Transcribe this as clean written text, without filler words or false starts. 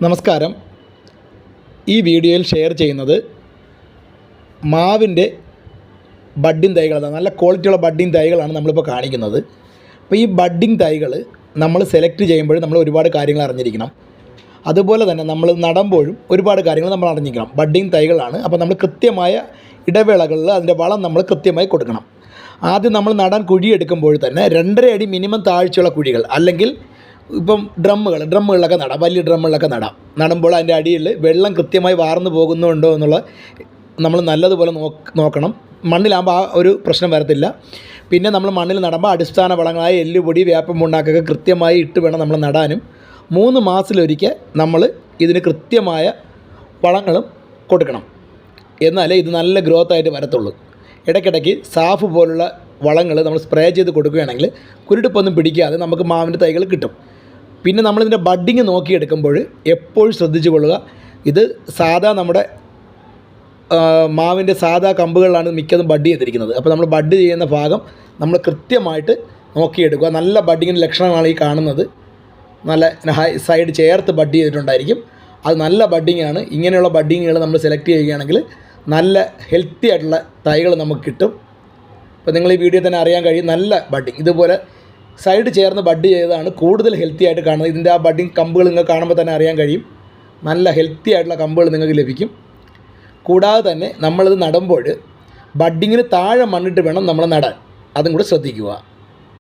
നമസ്കാരം. ഈ വീഡിയോയിൽ ഷെയർ ചെയ്യുന്നത് മാവിൻ്റെ ബഡ്ഡിംഗ് തൈകളാണ്. നല്ല ക്വാളിറ്റിയുള്ള ബഡ്ഡിംഗ് തൈകളാണ് നമ്മളിപ്പോൾ കാണിക്കുന്നത്. അപ്പോൾ ഈ ബഡ്ഡിംഗ് തൈകൾ നമ്മൾ സെലക്ട് ചെയ്യുമ്പോഴും നമ്മൾ ഒരുപാട് കാര്യങ്ങൾ അറിഞ്ഞിരിക്കണം. അതുപോലെ തന്നെ നമ്മൾ നടുമ്പോഴും ഒരുപാട് കാര്യങ്ങൾ നമ്മൾ അറിഞ്ഞിരിക്കണം. ബഡ്ഡിംഗ് തൈകളാണ്, അപ്പോൾ നമ്മൾ കൃത്യമായ ഇടവേളകളിൽ അതിൻ്റെ വളം നമ്മൾ കൃത്യമായി കൊടുക്കണം. ആദ്യം നമ്മൾ നടാൻ കുഴിയെടുക്കുമ്പോൾ തന്നെ 2.5 അടി മിനിമം താഴ്ചയുള്ള കുഴികൾ, അല്ലെങ്കിൽ ഇപ്പം ഡ്രമ്മുകളിലൊക്കെ നടാം. വലിയ ഡ്രമ്മുകളിലൊക്കെ നടുമ്പോൾ അതിൻ്റെ അടിയിൽ വെള്ളം കൃത്യമായി വാർന്നു പോകുന്നുണ്ടോ എന്നുള്ള നമ്മൾ നല്ലതുപോലെ നോക്കണം. മണ്ണിലാകുമ്പോൾ ആ ഒരു പ്രശ്നം വരത്തില്ല. പിന്നെ നമ്മൾ മണ്ണിൽ നടുമ്പോൾ അടിസ്ഥാന വളങ്ങളായ എല്ലുപൊടി, വേപ്പം പുണ്ണാക്കൊക്കെ കൃത്യമായി ഇട്ട് വേണം നമ്മൾ നടാനും. 3 മാസത്തിലൊരിക്കൽ നമ്മൾ ഇതിന് കൃത്യമായ വളങ്ങളും കൊടുക്കണം. എന്നാലേ ഇത് നല്ല ഗ്രോത്തായിട്ട് വരത്തുള്ളൂ. ഇടയ്ക്കിടയ്ക്ക് സാഫ് പോലുള്ള വളങ്ങൾ നമ്മൾ സ്പ്രേ ചെയ്ത് കൊടുക്കുകയാണെങ്കിൽ കുരുടിപ്പൊന്നും പിടിക്കാതെ നമുക്ക് മാവിൻ്റെ തൈകൾ കിട്ടും. പിന്നെ നമ്മളിതിൻ്റെ ബഡ്ഡിങ് നോക്കിയെടുക്കുമ്പോൾ എപ്പോഴും ശ്രദ്ധിച്ചു കൊള്ളുക. ഇത് സാധാ നമ്മുടെ മാവിൻ്റെ സാധാ കമ്പുകളിലാണ് മിക്കതും ബഡ് ചെയ്തിരിക്കുന്നത്. അപ്പോൾ നമ്മൾ ബഡ് ചെയ്യുന്ന ഭാഗം നമ്മൾ കൃത്യമായിട്ട് നോക്കിയെടുക്കുക. നല്ല ബഡ്ഡിങ്ങിൻ്റെ ലക്ഷണങ്ങളാണ് ഈ കാണുന്നത്. നല്ല സൈഡ് ചേർത്ത് ബഡ് ചെയ്തിട്ടുണ്ടായിരിക്കും. അത് നല്ല ബഡ്ഡിങ്ങാണ്. ഇങ്ങനെയുള്ള ബഡ്ഡിങ്ങുകൾ നമ്മൾ സെലക്ട് ചെയ്യുകയാണെങ്കിൽ നല്ല ഹെൽത്തി ആയിട്ടുള്ള തൈകൾ നമുക്ക് കിട്ടും. അപ്പോൾ നിങ്ങൾ ഈ വീഡിയോ തന്നെ അറിയാൻ കഴിയും. നല്ല ബഡ്ഡിങ് ഇതുപോലെ സൈഡ് ചേർന്ന് ബഡ് ചെയ്തതാണ് കൂടുതൽ ഹെൽത്തി ആയിട്ട് കാണുന്നത്. ഇതിൻ്റെ ആ ബഡ്ഡിങ് കമ്പുകൾ നിങ്ങൾക്ക് കാണുമ്പോൾ തന്നെ അറിയാൻ കഴിയും. നല്ല ഹെൽത്തി ആയിട്ടുള്ള കമ്പുകൾ നിങ്ങൾക്ക് ലഭിക്കും. കൂടാതെ തന്നെ നമ്മളിത് നടുമ്പോൾ ബഡ്ഡിങ്ങിന് താഴെ മണ്ണിട്ട് വേണം നമ്മൾ നടാൻ. അതും കൂടെ ശ്രദ്ധിക്കുക.